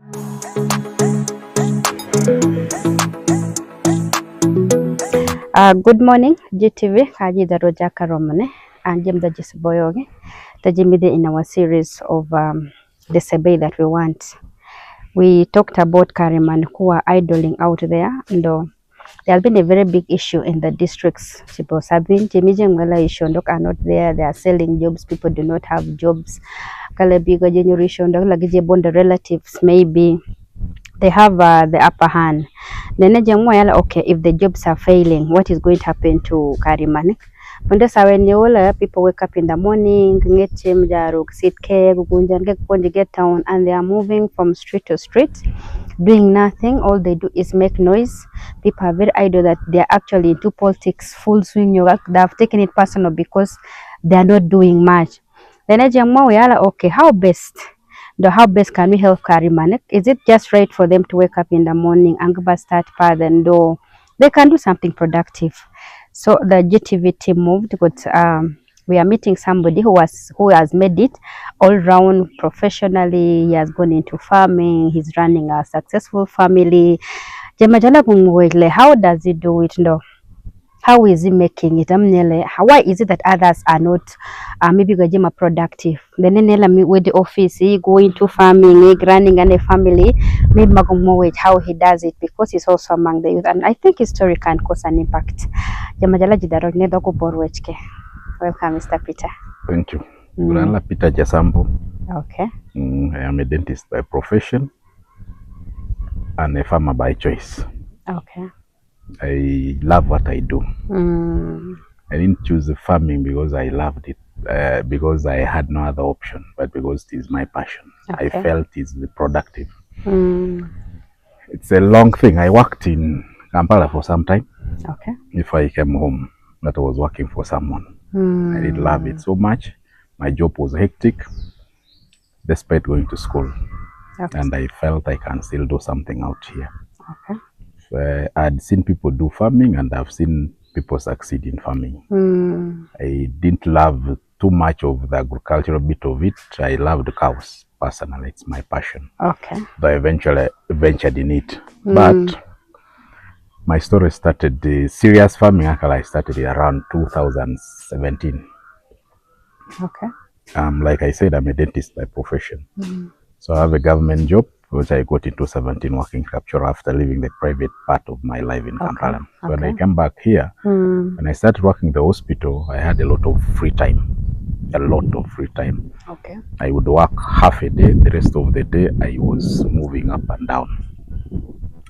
Good morning, GTV. Kaji Daroja Karomane and Jim Dajis Boyogi. The Jimide in our series of the survey that we want. We talked about Kariman who are idling out there. There has been a very big issue in the districts. People have been issue are not there. They are selling jobs. People do not have jobs. Kalabiga generation, the relatives maybe they have the upper hand. Then okay, if the jobs are failing, what is going to happen to Karimani? People wake up in the morning, get town, and they are moving from street to street, doing nothing. All they do is make noise. People are very idle that they are actually into politics, full swing. They have taken it personal because they are not doing much. Then okay, how best can we help Karimanek? Is it just right for them to wake up in the morning and start path and do they can do something productive? So the GTV team moved, but we are meeting somebody who has made it all round professionally. He has gone into farming. He's running a successful family. How does he do it? No. How is he making it? Why is it that others are not maybe productive? Then with the office, he go into farming, running a family, maybe how he does it because he's also among the youth. And I think his story can cause an impact. Welcome, Mr. Peter. Thank you. Peter Jasambo. Okay. I am a dentist by profession and a farmer by choice. Okay. I love what I do. I didn't choose the farming because I loved it, because I had no other option, but because it is my passion. Okay. I felt it's productive. It's a long thing. I worked in Kampala for some time. Okay. Before I came home, that I was working for someone. I did love it so much. My job was hectic, despite going to school. Okay. And I felt I can still do something out here. Okay. I'd seen people do farming and I've seen people succeed in farming. I didn't love too much of the agricultural bit of it. I loved cows personally. It's my passion. Okay. But I eventually ventured in it. But my story started, the serious farming actually I started around 2017. Okay. Like I said, I'm a dentist by profession. So I have a government job, which I got into 17 working capture after leaving the private part of my life in Kampala. So when I came back here, when I started working in the hospital, I had a lot of free time. Okay. I would work half a day, the rest of the day I was moving up and down.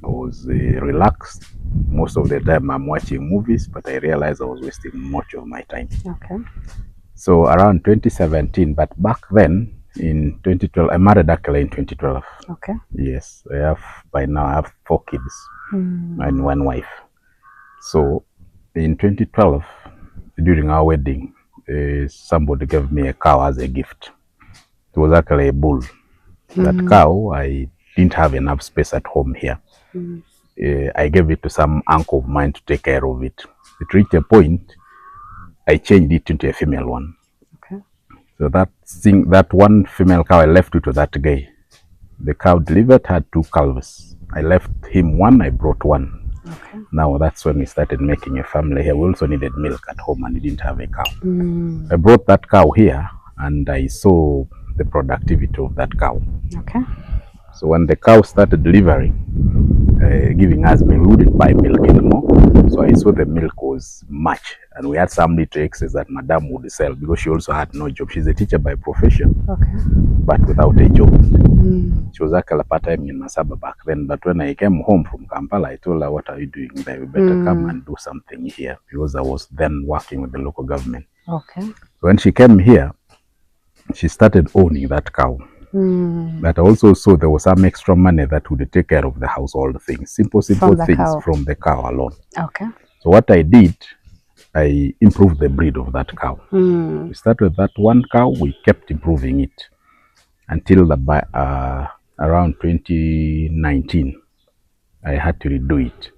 I was relaxed. Most of the time I'm watching movies, but I realized I was wasting much of my time. Okay. So around 2017, but back then, in 2012, I married actually in 2012. Okay. Yes, by now I have 4 kids and 1 wife. So in 2012, during our wedding, somebody gave me a cow as a gift. It was actually a bull. That cow, I didn't have enough space at home here. I gave it to some uncle of mine to take care of it. It reached a point, I changed it into a female one. Okay. So that one female cow, I left it to that guy. The cow delivered, had 2 calves. I left him 1, I brought 1. Okay. Now that's when we started making a family here. We also needed milk at home and we didn't have a cow. I brought that cow here and I saw the productivity of that cow. Okay. So when the cow started delivering, giving us milk, we wouldn't buy milk anymore. So I saw the milk was much, and we had some little excess that Madam would sell because she also had no job. She's a teacher by profession, but without a job. She was actually part-time in Masaba back then. But when I came home from Kampala, I told her, "What are you doing there? You better come and do something here," because I was then working with the local government. Okay. So when she came here, she started owning that cow. But I also saw there was some extra money that would take care of the household things, simple things from the cow alone. Okay. So what I did, I improved the breed of that cow. We started with that 1 cow, we kept improving it until around 2019. I had to redo it.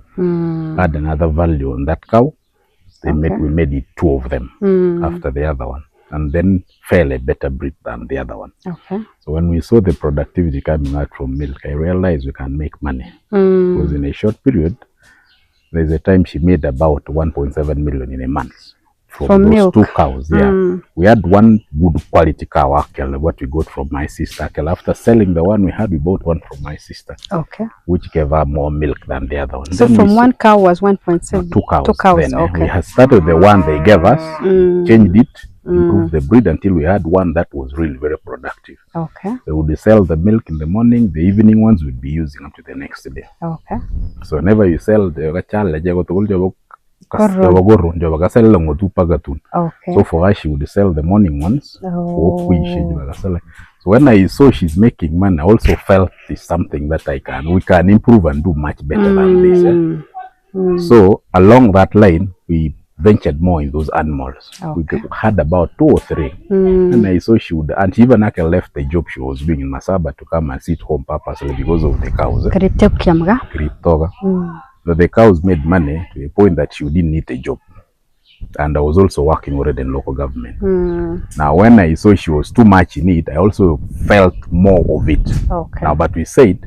Add another value on that cow. We made it 2 of them after the other one. Mm. and then fell a better breed than the other one. Okay. So when we saw the productivity coming out from milk, I realized we can make money. Because in a short period, there's a time she made about 1.7 million in a month from those milk. 2 cows. Yeah. We had one good quality cow, actually, what we got from my sister. Actually, after selling the one we had, we bought one from my sister. Okay. Which gave her more milk than the other one. So then from one cow was 1.7? 2 cows. 2 cows, then okay. we had started the one they gave us, changed it, improved the breed until we had one that was really very productive. Okay. They would sell the milk in the morning, the evening ones would be using up to the next day. Okay. So whenever you sell the Okay. So for her, she would sell the morning ones. Oh. So when I saw she's making money, I also felt it's something that we can improve and do much better than this. So along that line, we ventured more in those animals. Okay. We had about 2 or 3. And I saw she would, and she even left the job she was doing in Masaba to come and sit home purposely because of the cows. So the cows made money to a point that she didn't need a job. And I was also working already in local government. Now, when I saw she was too much in it, I also felt more of it. Okay. Now, but we said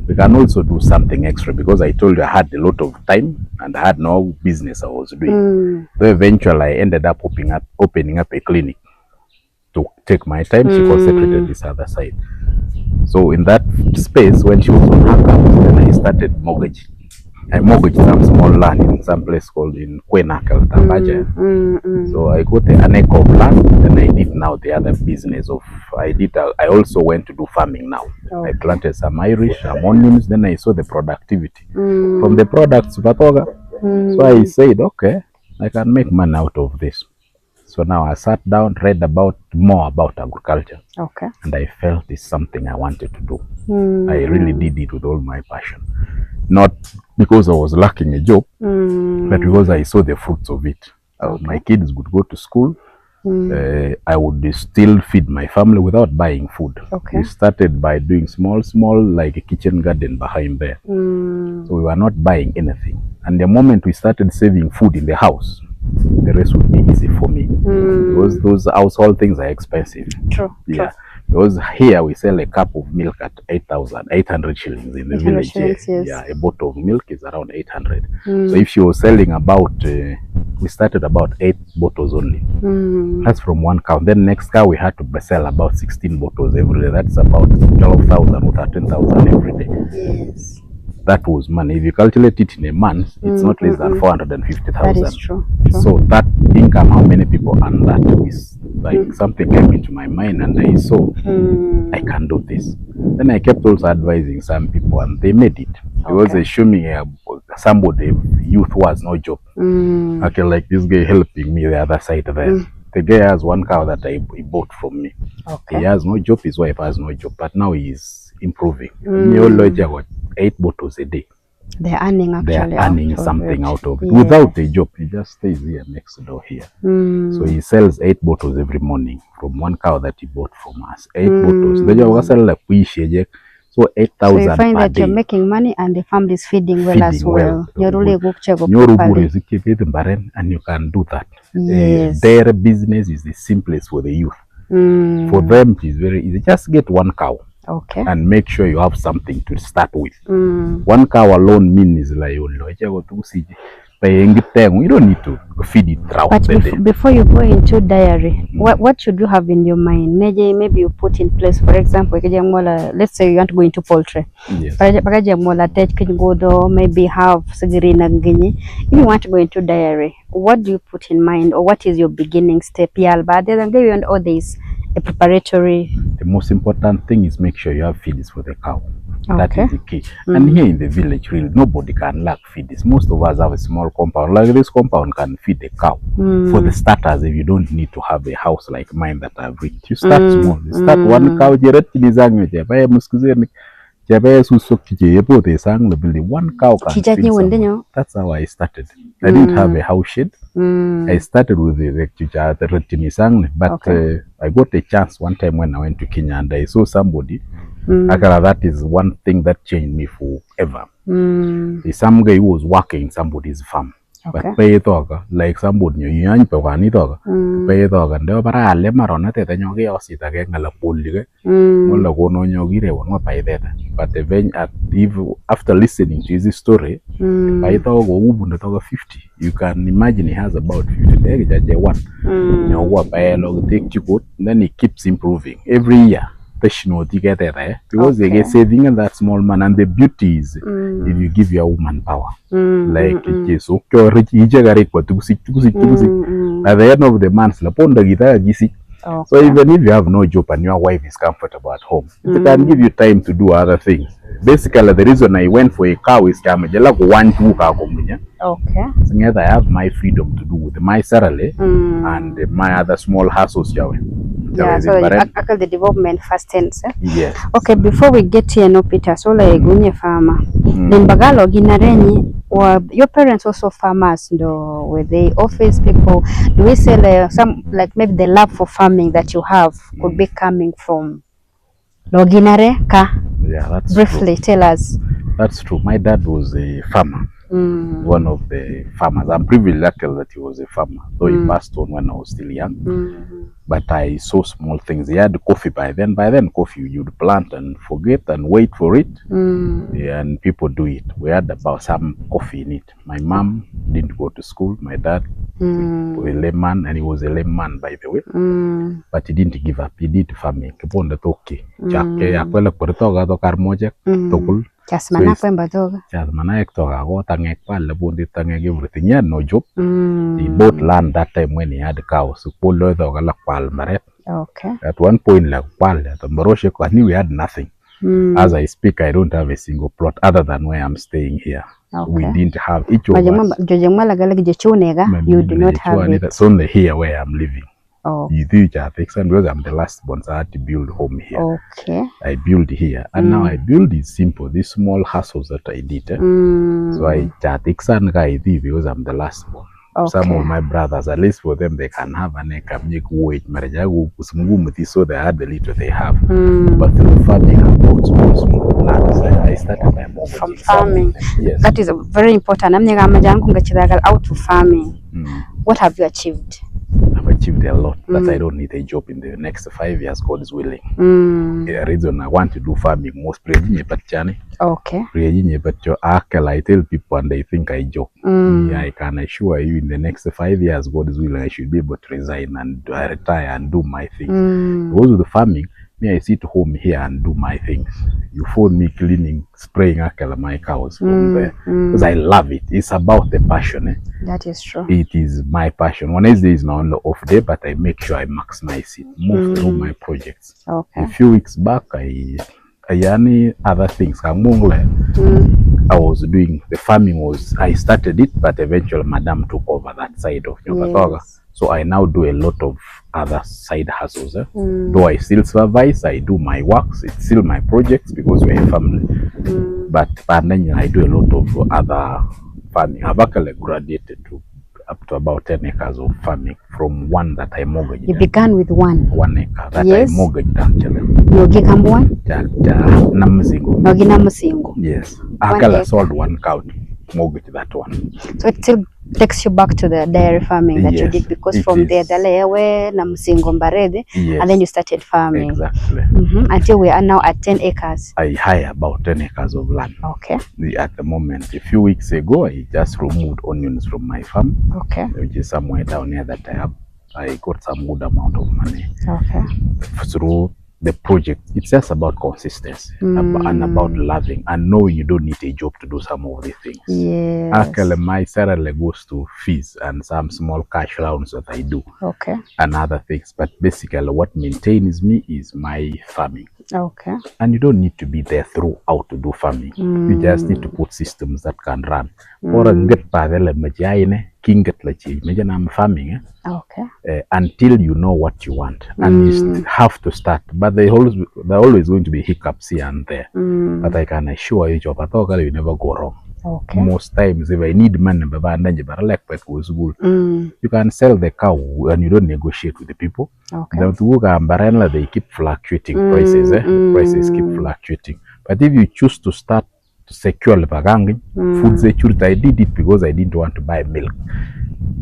we can also do something extra because I told you I had a lot of time and I had no business I was doing. So eventually, I ended up opening up a clinic to take my time. She concentrated this other side. So in that space, when she was on her cows, then I started mortgage. I mortgaged some small land in some place called in Kwenakel, Tambaja. So I got an acre of land, and I did now the other business of I also went to do farming now. Okay. I planted some Irish, some onions, then I saw the productivity from the products. So I said, okay, I can make money out of this. So now I sat down, read more about agriculture. Okay. And I felt it's something I wanted to do. I really did it with all my passion. Not because I was lacking a job, but because I saw the fruits of it. Okay. My kids would go to school. I would still feed my family without buying food. Okay. We started by doing small, like a kitchen garden behind there. So we were not buying anything. And the moment we started saving food in the house, the rest would be easy for me. Because those household things are expensive. True. Yeah. Because here we sell a cup of milk at 800 shillings in the village. Yes. Yeah, a bottle of milk is around 800. So if she was selling about, we started about 8 bottles only. That's from one cow. Then next cow we had to sell about 16 bottles every day. That's about 12,000 or 13,000 every day. Yes. That was money. If you calculate it in a month, it's not less than 450,000. That is true. So that income, how many people earn that is like something came into my mind, and I saw I can do this. Then I kept also advising some people, and they made it. Because they show me somebody, youth who has no job. Okay, like this guy helping me the other side there. The guy has one cow that he bought from me. Okay. He has no job, his wife has no job, but now he's improving. He got 8 bottles a day. They're earning actually. They're earning something out of it. Without a job, he just stays here next door here. So he sells 8 bottles every morning from one cow that he bought from us. 8 bottles. So 8,000 So you find that day. you're making money and the family is feeding well as well. And you can do that. Yes. Their business is the simplest for the youth. For them, it is very easy. Just get one cow. Okay. And make sure you have something to start with. One cow alone means like you don't need to feed it throughout the day. Before you go into dairy, what should you have in your mind? Maybe you put in place, for example, let's say you want to go into poultry. Yes. Maybe have if you want to go into dairy, what do you put in mind, or what is your beginning step? And all this a preparatory. The most important thing is make sure you have feeds for the cow. Okay. That is the key. And here in the village, really, nobody can lack feeds. Most of us have a small compound. Like this compound can feed a cow. For the starters, if you don't need to have a house like mine that I've reached, you start small. You start one cow. One cow can feed someone. That's how I started. I didn't have a house shed. I started with the but I got a chance one time when I went to Kenya and I saw somebody. That is one thing that changed me forever. Some guy who was working in somebody's farm. Okay. But pay toga like somebody you yan pe wani toga. Pay toga ndo para ale marona tete nyogi osita ke ngala pulli ke. Mola kono nyogi re wonwa pay tete. But after listening to his story, pay toga go ubunda toga 50. You can imagine he has about 50 days jaje one. Nyowa pay log take you good, then he keeps improving every year. Because they get saving in that small man, and the beauty is if you give your woman power, like it is okay. At the end of the month, so even if you have no job and your wife is comfortable at home, it can give you time to do other things. Basically, the reason I went for a cow is Okay. so I have my freedom to do with my salary and my other small hustles. Yeah, so you tackle the development first tense. Yes. Okay, before we get here, no Peter, so like gunye farmer. Then bagalo ginarenyi, or your parents also farmers, though, were they office people? Do we say some like maybe the love for farming that you have could be coming from Loginare ka? Yeah, that's briefly true. Tell us. That's true. My dad was a farmer. One of the farmers. I'm privileged that he was a farmer, though he passed on when I was still young. But I saw small things. He had coffee by then. By then, coffee you'd plant and forget and wait for it. Yeah, and people do it. We had about some coffee in it. My mom didn't go to school. My dad was a layman, and he was a layman, by the way. But he didn't give up. He did farming. Jasmana kwemba toga. Jasmana ektoga go tangek pal bundi tangek everything. He had no job. He bought land that time when he had cows. So polo toga la pal maret. Okay. At one point like pal at Mbaroshe I knew we had nothing. As I speak, I don't have a single plot other than where I'm staying here. Okay. We didn't have each of us. You do not have it. It's only here where I'm living. Oh. Because I'm the last born, so I had to build home here. Okay. I build here, and now I build is simple. These small hustles that I did. So I because I'm the last born. Okay. Some of my brothers, at least for them, they can have an wage so they had the little they have. But the farming about small lands, I started my mom from farming. Yes. That is very important. Out to farming. What have you achieved? I've achieved a lot, but I don't need a job in the next 5 years, God is willing. The reason I want to do farming most okay. I tell people and they think I joke. Yeah, I can assure you in the next 5 years, God is willing, I should be able to resign and retire and do my things. Because with the farming, I sit home here and do my things. You phone me cleaning, spraying my cows from there. Because I love it. It's about the passion. That is true. It is my passion. Wednesday is not only off day, but I make sure I maximize it, move through my projects. Okay. A few weeks back, I any other things. I was doing the farming I started it, but eventually Madam took over that side of Nyokatoga. Yes. So I now do a lot of other side hustles. Though I still supervise, I do my works. It's still my projects because we're a family. But then I do a lot of other farming. I've actually graduated to up to about 10 acres of farming from one that I mortgaged. You began with 1 acre that I mortgaged actually. Yes. I actually sold 1 cow to mortgage that one. So it still takes you back to the dairy farming that you did, because from there, and then you started farming. Exactly. Until we are now at 10 acres. I hire about 10 acres of land. Okay. At the moment, a few weeks ago, I just removed onions from my farm. Okay. Which is somewhere down here that I got some good amount of money. Okay. Through the project. It's just about consistency and about loving and knowing you don't need a job to do some of these things. Yes. Actually, my salary goes to fees and some small cash rounds that I do. Okay. And other things. But basically, what maintains me is my farming. Okay. And you don't need to be there throughout to do farming. You just need to put systems that can run. Or get farming. Okay. Until you know what you want, and you have to start. But there always going to be hiccups here and there. But I can assure you, you never go wrong. Okay. Most times, if I need money, you can sell the cow and you don't negotiate with the people. Okay. They keep fluctuating prices. Prices keep fluctuating. But if you choose to start to secure Lipagangi. Food security, I did it because I didn't want to buy milk.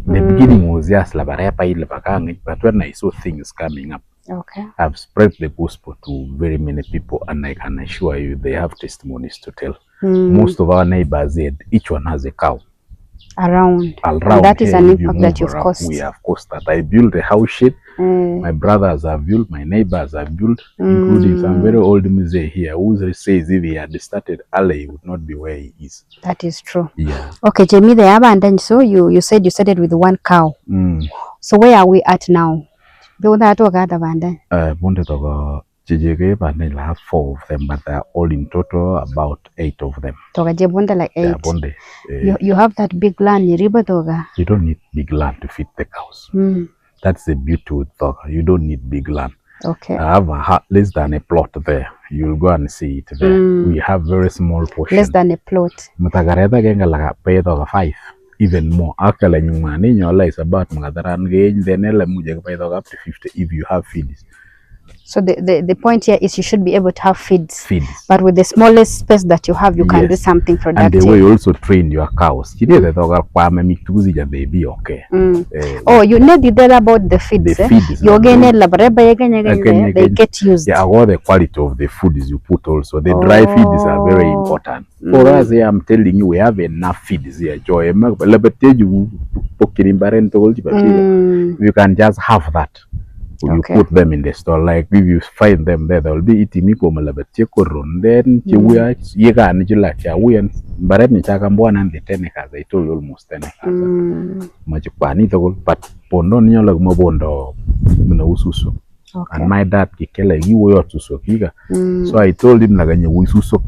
The beginning was just Lipagangi, but when I saw things coming up, Okay. I've spread the gospel to very many people, and I can assure you they have testimonies to tell. Most of our neighbors said each one has a cow. Around. And that is an if you impact that move you've around, caused. we have caused that. I built a house shed. My brothers have built, my neighbors have built, including some very old museum here who says if he had started early, he would not be where he is. That is true. Yeah. Okay, Jamie, the abandoned. So you said you started with one cow. So where are we at now? They have 4 of them, but they are all in total about 8 of them. Like 8. You have that big land, you don't need big land to feed the cows. That's the beauty with Toga. You don't need big land. Okay. I have less than a plot there. You'll go and see it there. We have very small portion. Less than a plot. 5. Even more. Akala nyumani nyola is about mgadaran gauge, then up to 50 if you have feeds. So the point here is you should be able to have feeds. But with the smallest space that you have, you can do something productive. And the way you also train your cows. They be okay. Oh, you know the data about the feeds. They get used. Yeah, all the quality of the food is you put also. The dry feeds are very important. For us here, I'm telling you, we have enough feeds here. You can just have that. You put them in the store, like if you find them there, they'll be eating me come a then you can like we and Barani Chakambuan and the 10 acres. I told you almost 10 acres. But Pondon like Mobondo Ususo. And my dad Kikela, you were to so giga. So I told him like a Ususo.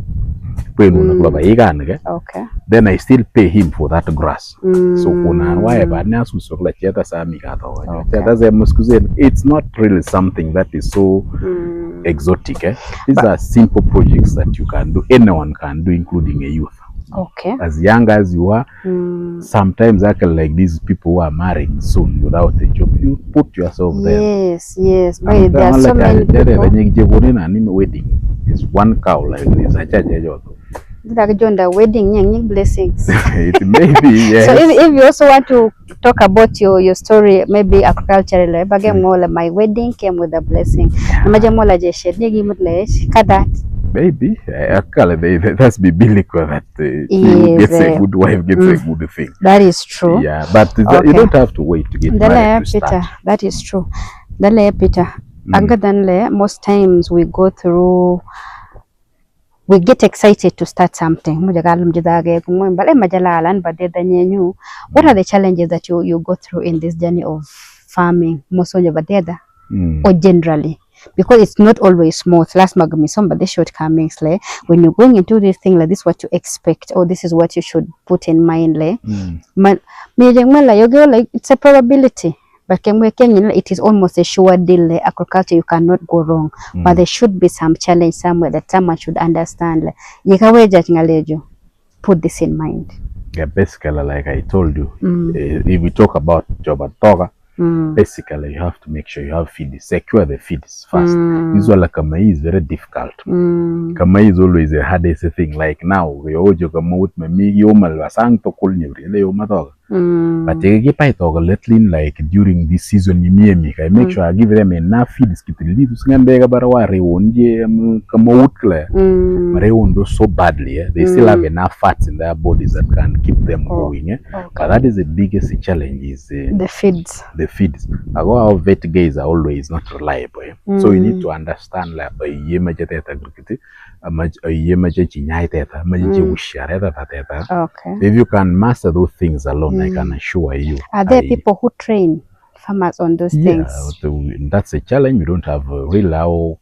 Okay. Then I still pay him for that grass. So it's not really something that is so exotic. These are simple projects that you can do. Anyone can do, including a youth. Okay. As young as you are, sometimes I can like these people who are marrying soon without a job. You put yourself there. Yes. But there are so many people. Wedding is one cow like this. The wedding blessings. It may be, yes. So if you also want to talk about your story, maybe agricultural, my wedding came with a blessing. Maybe that's biblical that gets a good wife gets a good thing. That is true. Yeah, but you don't have to wait to get married to start. That is true. Peter. Most times we go through. We get excited to start something. What are the challenges that you go through in this journey of farming, or generally? Because it's not always smooth. Last magami somebody shortcomings. When you're going into this thing like this, what you expect, or this is what you should put in mind. It's a probability. But it is almost a sure deal. Agriculture, you cannot go wrong. But there should be some challenge somewhere that someone should understand. Put this in mind. Yeah, basically, like I told you, if we talk about job at Toga, basically you have to make sure you have feeds, secure the feeds first. Usually Kamai is very difficult. Kamai is always a hardest thing. Like now, we all joke about me, yomal wasang to kul nyuri, yomatog. But like during this season, I make sure I give them enough feeds. So badly, they still have enough fats in their bodies that can keep them going. But that is the biggest challenge: is the feeds. The feeds. Our vet guys are always not reliable. So you need to understand like if you can master those things alone, I can assure you. Are there people who train farmers on those things? That's a challenge. We don't have a real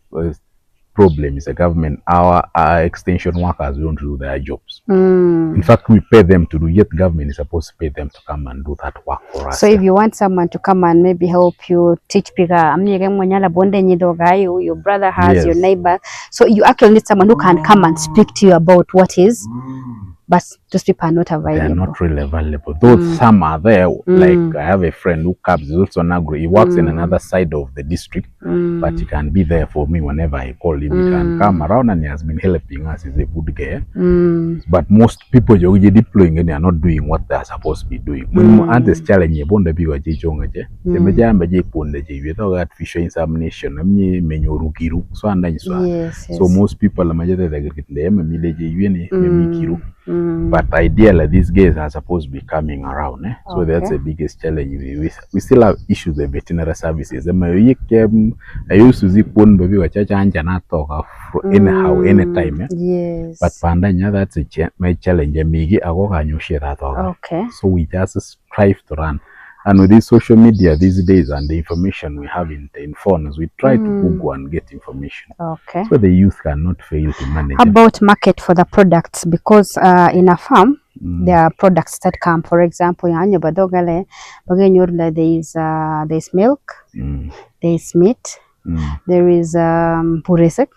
problem is the government. Our extension workers don't do their jobs. In fact, we pay them to do, yet government is supposed to pay them to come and do that work for us. So if you want someone to come and maybe help you teach people, your brother has, your neighbor, so you actually need someone who can come and speak to you about what is but those people are not They available. are not really available. Though some are there, like I have a friend who comes, he's also an agro. He works in another side of the district, but he can be there for me whenever I call him. He can come around and he has been helping us. He's a good guy. But most people who are deploying and they are not doing what they are supposed to be doing. When this challenge, you won't be a jonga. The major artificial insemination. So most people are but ideally these guys are supposed to be coming around. So that's the biggest challenge. We still have issues with veterinary services. I used to see pun baby wa chacha anja na talk anyhow anytime. Yes. But pandanya that's my challenge. Migi agoga nyoshe that. Okay. So we just strive to run. And with this social media these days and the information we have in phones, we try to Google and get information. Okay. So the youth cannot fail to manage. How about market for the products? Because in a farm, there are products that come. For example, in Badogale, there is milk, there is meat, there is puresek.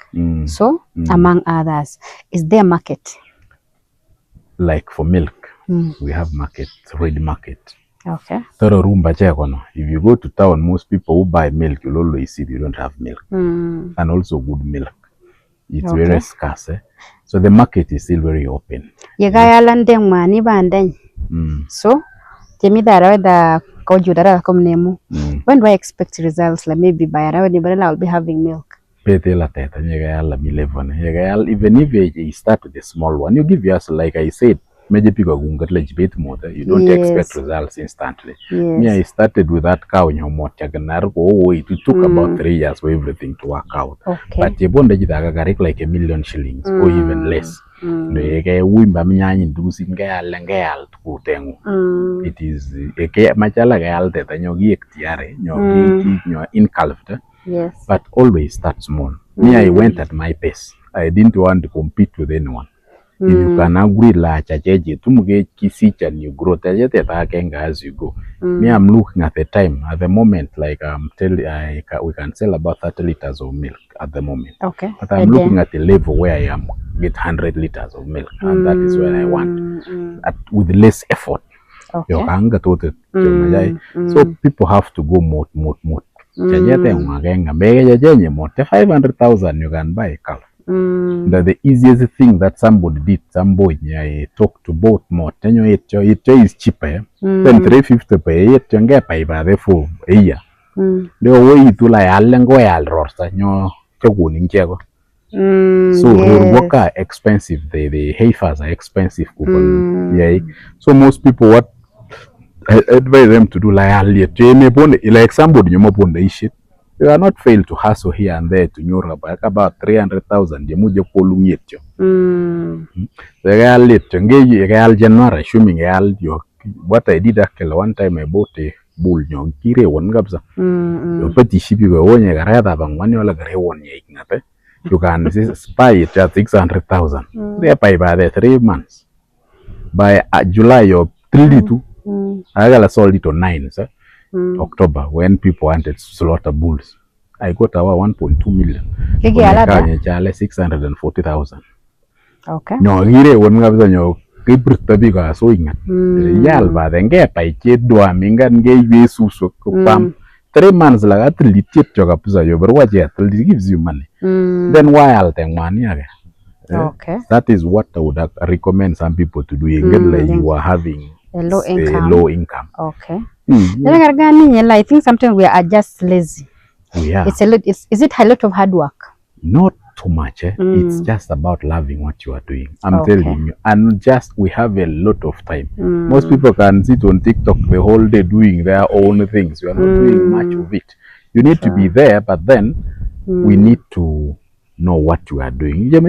So among others, is there market? Like for milk, we have market, ready market. Okay. If you go to town, most people who buy milk, you'll always see they don't have milk. And also good milk. It's very scarce. So the market is still very open. So, when do I expect results? Like maybe by around I'll be having milk. Even if you start with a small one, you give us, like I said, you don't expect results instantly. Me, I started with that cow in it took about 3 years for everything to work out. But you won't like $1 million shillings or even less. It is yes. But always start small. Me, I went at my pace. I didn't want to compete with anyone. If you can agree large and you grow as you go. Me, I'm looking at the time. At the moment, like we can sell about 30 liters of milk at the moment. Okay. But I'm looking at the level where I am get 100 liters of milk, and that is where I want with less effort. Okay. So people have to go more. 500,000 you can buy a cow. The easiest thing that somebody did, I talked to both more. It is cheaper than 350 per year. For a year. The way to so work are expensive. The heifers are expensive. So most people what I advise them to do like somebody you are not fail to hustle here and there to know about 300,000. The real January, assuming what I did actually one time I bought a bull kire one gabza. But ship you go on rather than 1 year. You can buy it at 600,000. They pay by the 3 months. By July or 32, I got sold it on 9, sir. October, when people wanted to slaughter bulls, I got our 1.2 million. 640,000. Okay. No, here one gabza no keep the bigger so in Yalva, then get by Jet Duamingan gave you so 3 months like at least chip jogapuza over what yet gives you money. Then why I'll take money again? Okay. That is what I would recommend some people to do. Like you are having a low income. Okay. I think sometimes we are just lazy. Yeah. It's a lot. Is it a lot of hard work? Not too much. It's just about loving what you are doing. I'm telling you. And just we have a lot of time. Most people can sit on TikTok the whole day doing their own things. We are not doing much of it. You need to be there, but then we need to know what you are doing. You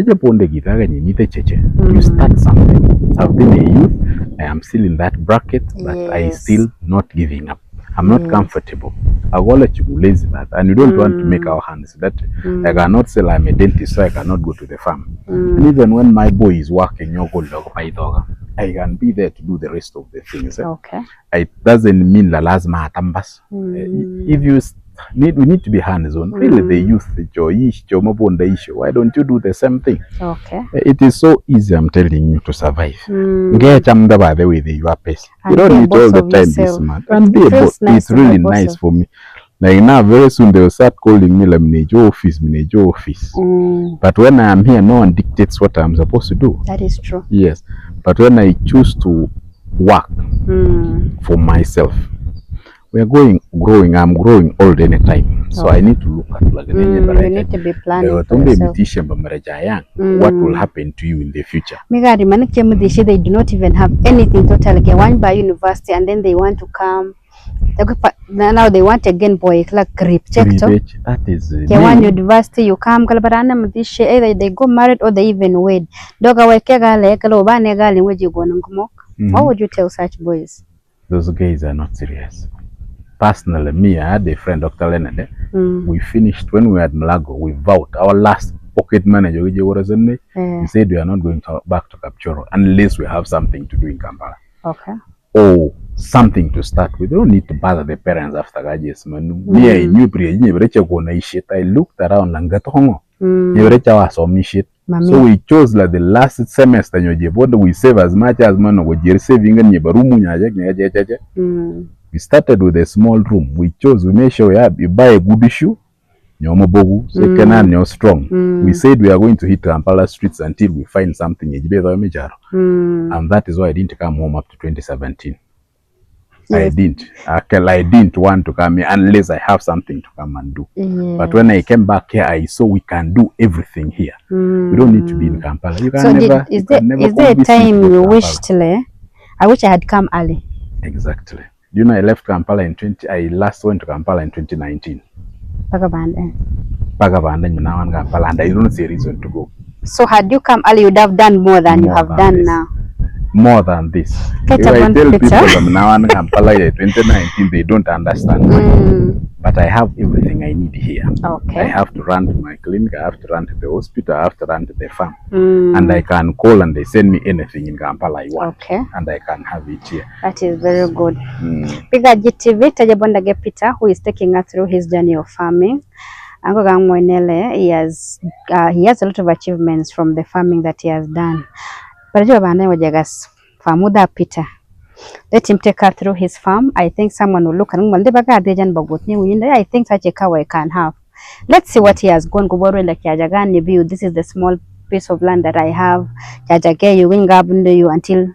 start something. I've been a youth. I am still in that bracket, but I still not giving up. I'm not comfortable. I will let you lazy that, and you don't want to make our hands that I cannot say I'm a dentist, so I cannot go to the farm. And even when my boy is working, I can be there to do the rest of the things. Okay. It doesn't mean la lazima atambas. If you we need to be hands-on. Really, the youth, why don't you do the same thing? Okay. It is so easy, I'm telling you, to survive. Get by the way you are pace. You don't need all the time this month. And be boss. It's really nice for me. Like now, very soon they will start calling me like manager office. But when I am here, no one dictates what I'm supposed to do. That is true. Yes. But when I choose to work for myself, we're growing. I'm growing old anytime. So I need to look at like you need to be planning for yourself. What will happen to you in the future? They do not even have anything totally. They want by university and then they want to come. Now they want again boy like grip check. That is they want university you come either they go married or they even wed. What would you tell such boys? Those guys are not serious. Personally, me, I had a friend, Dr. Leonard. We finished when we were at Malago. We vowed our last pocket manager, he said we are not going back to Kapchorwa unless we have something to do in Kampala. Okay. Or something to start with. You don't need to bother the parents after graduation. Me, I knew I looked around and got home. So we chose like the last semester we save as much as money we're saving in we started with a small room. We made sure you buy a good issue. Second hand, you're strong. We said we are going to hit Kampala streets until we find something. And that is why I didn't come home up to 2017. Yes. I didn't want to come here unless I have something to come and do. Yes. But when I came back here, I saw we can do everything here. We don't need to be in Kampala. You can so never. Is there a time you wished? I wish I had come early. Exactly. You know, I left Kampala in I last went to Kampala in 2019. Pagabanda, Kampala, and I don't see a reason to go. So had you come early, you would have done more than you have done now. More than this. If I tell people I'm now in Kampala 2019, they don't understand. But I have everything I need here. Okay. I have to run to my clinic, I have to run to the hospital, I have to run to the farm. And I can call and they send me anything in Kampala I want. Okay. And I can have it here. That is very good. Piga GTV, Tajabonda Peter, who is taking us through his journey of farming. He has a lot of achievements from the farming that he has done. But Peter, let him take her through his farm. I think someone will look and I think such a cow I can have. Let's see what he has gone. This is the small piece of land that I have. You until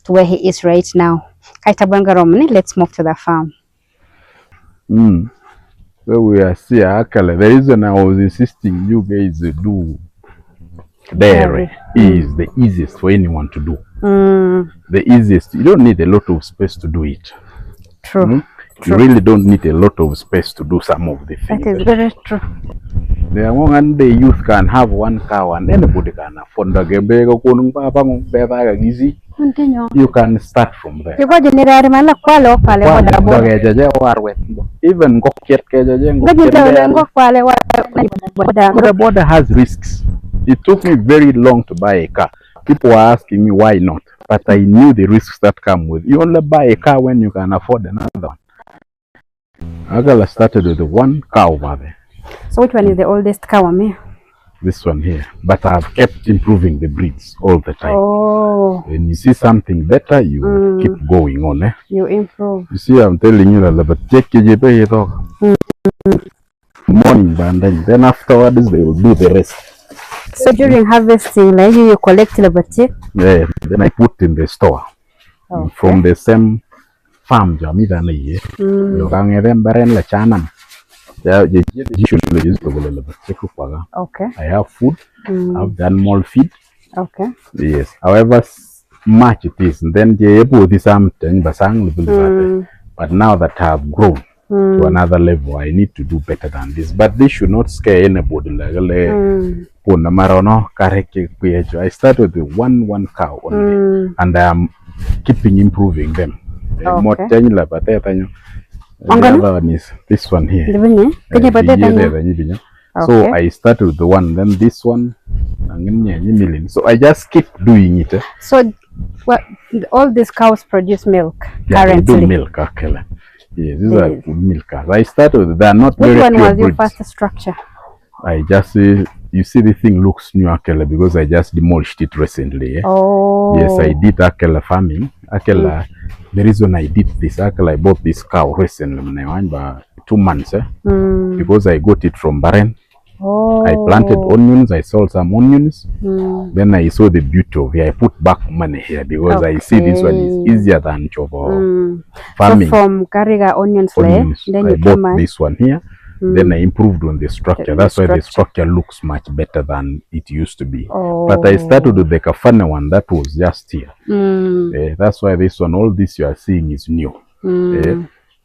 to where he is right now. Let's move to the farm. So we are see the reason I was insisting you guys do dairy is the easiest for anyone to do. The easiest. You don't need a lot of space to do it. True. You really don't need a lot of space to do some of the things. That is very true. The youth can have one cow and anybody can afford easy. Continue. You can start from there. Even the border has risks. It took me very long to buy a car. People were asking me why not, but I knew the risks that come with. You only buy a car when you can afford another one. I started with one cow over there. So which one is the oldest cow, me? This one here. But I've kept improving the breeds all the time. Oh. When you see something better, you keep going on. You improve. You see, I'm telling you, but check morning, and then afterwards they will do the rest. So during harvesting, like you collect the batik? Yeah, then I put in the store. Okay. From the same farm, you can get them barren la chanam. Okay. I have food. I've done more feed. Okay. Yes. However much it is, then they put this something, but now that I have grown to another level, I need to do better than this. But this should not scare anybody. I started with one cow only, and I am keeping improving them. Okay. The other one is this one here. So I started with the one, then this one, so I just keep doing it. So all these cows produce milk currently? They do milk, actually. Yes, these are good milk cows. I started with, they are not Which very one pure was your breeds. first structure? I just, you see the thing looks new Akela because I just demolished it recently. Oh. Yes, I did Akela farming. Akela, the reason I did this, Akela, I bought this cow recently when I went about 2 months, because I got it from Bahrain. Oh. I planted onions, I sold some onions. Then I saw the beauty of it. I put back money here because I see this one is easier than farming. So from Kariga onions, Then you I bought this one here. Then I improved on the structure. That's why the structure looks much better than it used to be. But I started with the Kafana one that was just here. That's why this one, all this you are seeing is new.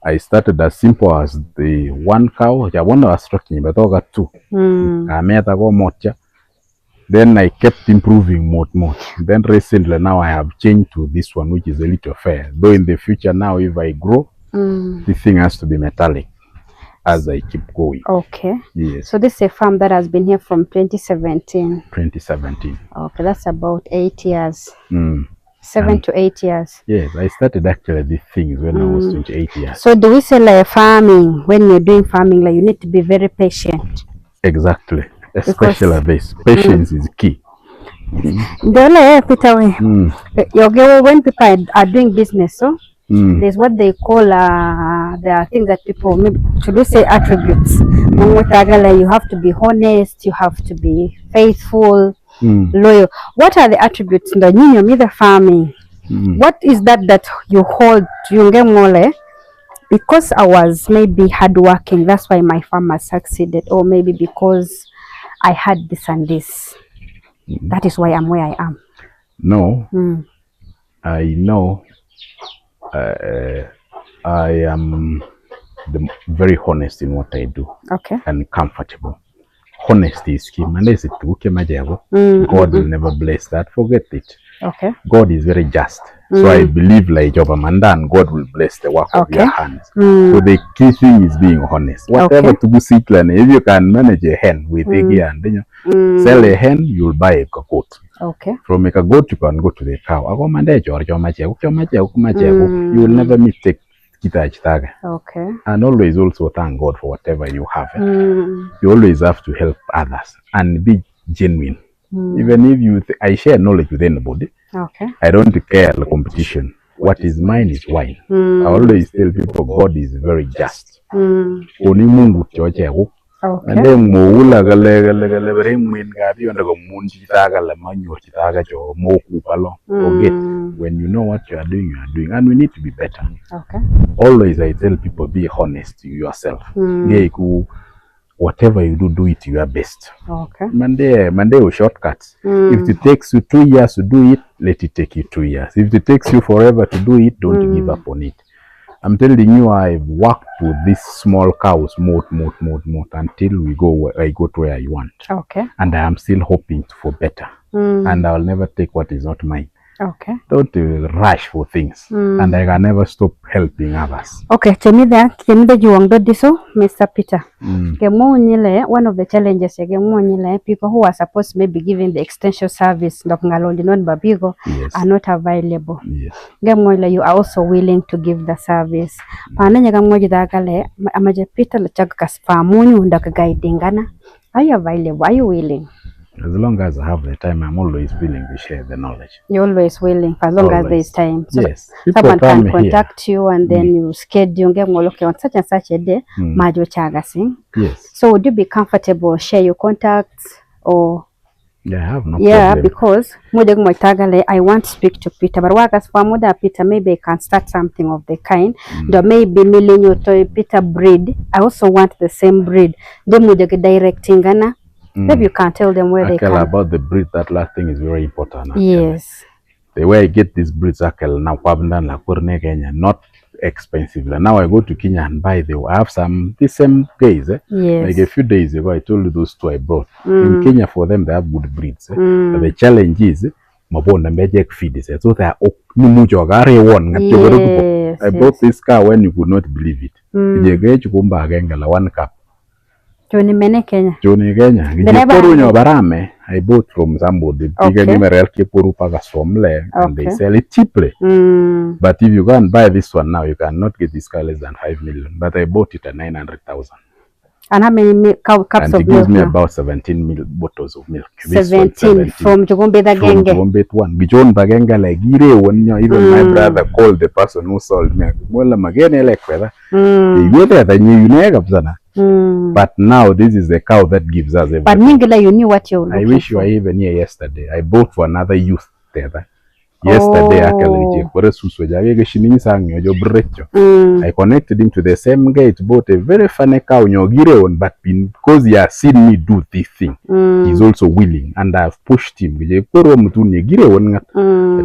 I started as simple as the one cow. I want to structure, but I got two. Then I kept improving more. Then recently now I have changed to this one, which is a little fair. Though in the future now, if I grow, the thing has to be metallic as I keep going. Okay. Yes. So this is a farm that has been here from 2017. 2017. Okay, that's about 8 years. 7 to 8 years. Yes, I started actually these things when I was 28 years. So do we say like farming, when you're doing farming, like you need to be very patient? Exactly. Especially this. Patience is key. When people are doing business, so there's what they call there are things that people, maybe should we say attributes. You have to be honest, you have to be faithful, loyal. What are the attributes in the farming? What is that you hold to? Because I was maybe hardworking, that's why my farm has succeeded, or maybe because I had this and this. That is why I'm where I am. No, I know I am very honest in what I do. Okay. And comfortable. Honesty is key. God will never bless that. Forget it. Okay. God is very just. So I believe like Jobamanda and God will bless the work of your hands. So the key thing is being honest. Whatever to go sit and if you can manage a hen with a gear and then you sell a hen, you'll buy a goat. Okay. From a goat you can go to the cow. You will never mistake. Okay. And always also thank God for whatever you have. You always have to help others and be genuine. Even if I share knowledge with anybody. Okay. I don't care the competition. What is mine is wine. I always tell people God is very just. Only Mungu choche. And then moula gale when gabi on the munji taga la manyo chitaga cho moku palo. Forget when you know what you are doing, and we need to be better. Okay. Always I tell people be honest to yourself. Whatever you do it to your best. Okay. Monday shortcuts. If it takes you 2 years to do it, let it take you 2 years. If it takes you forever to do it, don't give up on it. I'm telling you, I've worked with these small cows more until I go to where I want. Okay. And I am still hoping for better. And I'll never take what is not mine. Okay. Don't rush for things. And I can never stop helping others. Okay, you want this, Mr. Peter. One of the challenges people who are supposed to maybe giving the extension service are not available. Yes. You are also willing to give the service. Are you available? Are you willing? As long as I have the time, I'm always willing to share the knowledge. You're always willing, as long as there is time. So yes. Someone can contact you and then you schedule on such and such a day. Yes. So would you be comfortable share your contacts or? Yeah, I have no problem. Yeah, because I want to speak to Peter, but work as for Peter, maybe I can start something of the kind. There may be millennial Peter breed. I also want the same breed. Then directing Ghana. Maybe you can tell them where they can. About the breed, that last thing is very important. Actually. Yes. The way I get these breeds, now not expensive. Now I go to Kenya and buy them. I have the same guys. Yes. Like a few days ago, I told you those two I brought. In Kenya, for them, they have good breeds. But the challenge is, magic feed. So they are yes. I bought this car when you could not believe it. 1 cup. Joni mene Kenya. Joni Kenya. Gijeporu nyo barame. I bought from somebody. Okay. And they sell it cheaply. But if you go and buy this one now, you cannot get this car less than 5 million. But I bought it at 900,000. And how many cups and of milk? And it gives me about 17 bottles of milk. 17 from Jogombe Genge. From Jogombe one. Gijon Bagenge like even my brother called the person who sold me. Well, I'm again like whether but now this is the cow that gives us everything. But Mingila, you knew what you were looking I wish you for. were even here yesterday. I bought for another youth there. Yesterday, I connected him to the same gate, bought a very funny cow, but because he has seen me do this thing, he's also willing, and I've pushed him. I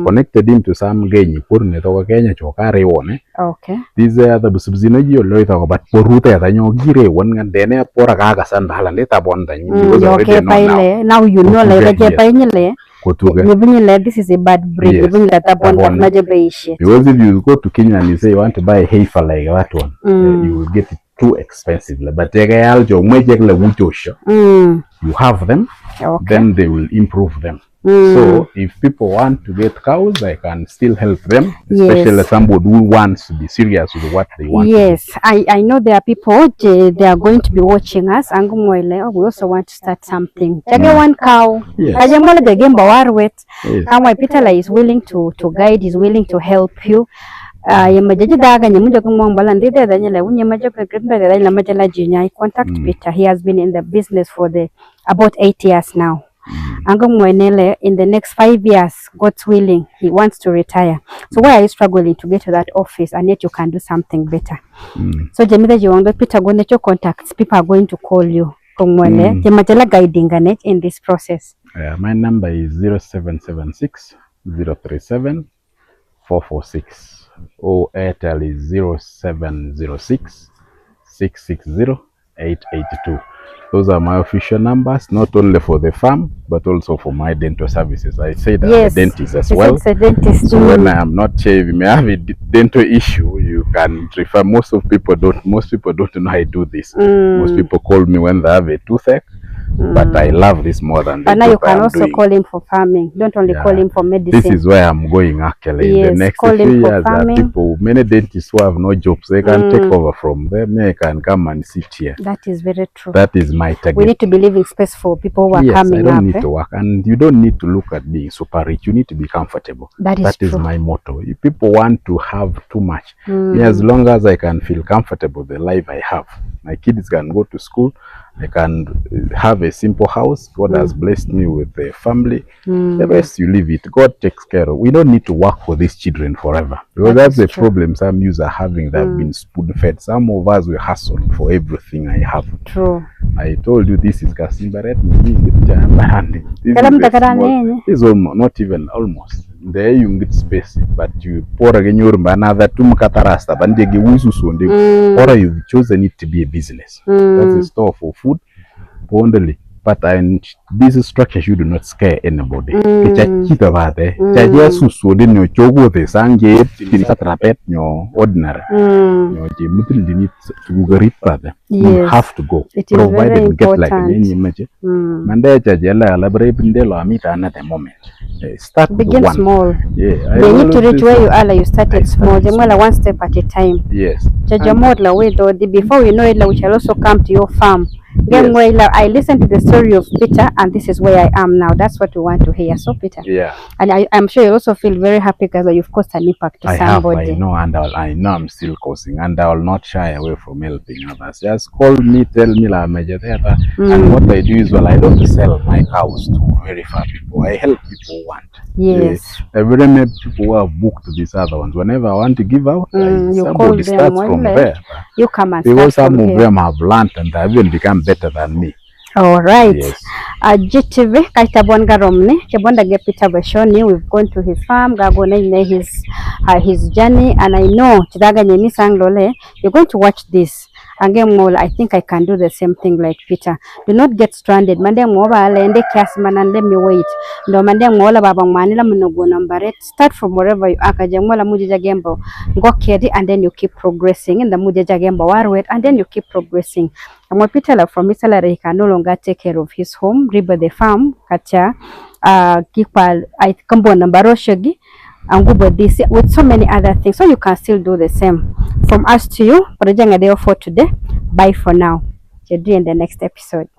connected him to some gay. Okay. These are the Busubzino, but Poruta, and then a Poragaga Sandala later one. Now you know, like this is a bad breed. Yes. Because if you go to Kenya and you say you want to buy a heifer like that one, you will get it too expensive. But you have them, then they will improve them. So if people want to get cows, I can still help them, especially somebody who wants to be serious with what they want. Yes, I know there are people, they are going to be watching us. We also want to start something. One cow. Yes. Peter is willing to guide, is willing to help you. Contact Peter. He has been in the business for about 8 years now. In the next 5 years, God's willing, he wants to retire. So why are you struggling to get to that office, and yet you can do something better? So Jamila, you want Peter go your contacts. People are going to call you. Guiding in this process. My number is 0776 037 446. Or Airtel is 0706 660 882. Those are my official numbers, not only for the farm, but also for my dental services. I say that I'm a dentist as well. A dentist. So when I am not sure if you may have a dental issue, you can refer. Most people don't know I do this. Most people call me when they have a toothache. But I love this more than the now you can also call him for farming. Don't only call him for medicine. This is where I'm going actually. In the next few years, there are people, many dentists who have no jobs. They can take over from them. I can come and sit here. That is very true. That is my target. We need to be leaving space for people who are coming up. I don't need to work. And you don't need to look at being super rich. You need to be comfortable. That is my motto. If people want to have too much, as long as I can feel comfortable the life I have. My kids can go to school. I can have a simple house. God has blessed me with a family. The rest you leave it. God takes care of. We don't need to work for these children forever. Because that's the problem some youths are having. That have been spoon-fed. Some of us will hustle for everything I have. True. I told you this is Kasimbaret. This is almost, not even almost. There you get space, but you pour again your another two makatarasta, but or you've chosen it to be a business. That's a store for food, only. But this structure you do not scare anybody. Ordinary. You have to go. It is very important. Start begin one. small. Yeah, they need to reach where you are. Like you started small. One step at a time. Yes. Before you know it, we shall also come to your farm. Yes. I listened to the story of Peter, and this is where I am now. That's what we want to hear. So, Peter. Yeah. And I'm sure you also feel very happy because you've caused an impact to somebody. I know, and I know I'm still causing, and I will not shy away from helping others. Just call me, tell me, and what I do is, I don't sell my cows to very far people. I help people who want. Yes. Every many people who have booked these other ones. Whenever I want to give out, somebody starts from there. You come and because some of them have learned and have even become better than me. All right. Yes. GTV Kaitabonga Romne, Chabonda get Peter Bashoni. We've gone to his farm, Gagone his journey, and I know Chidaga Nyeni Sang Lole, you're going to watch this Again, more, I think I can do the same thing like Peter. Do not get stranded. Mande moba lende kiasi manan let me wait. Ndo mande mola babang manila munogo number it. Start from wherever you are. Kajamola mujaja gembo. Go kedi and then you keep progressing. In the mujaja gembo warwet and then you keep progressing. And what Peter from his salary he can no longer take care of his home, riba the farm, kacha, kipal, I kambo nambaro shagi. And go this with so many other things, so you can still do the same. From us to you, for today. Bye for now. See you in the next episode.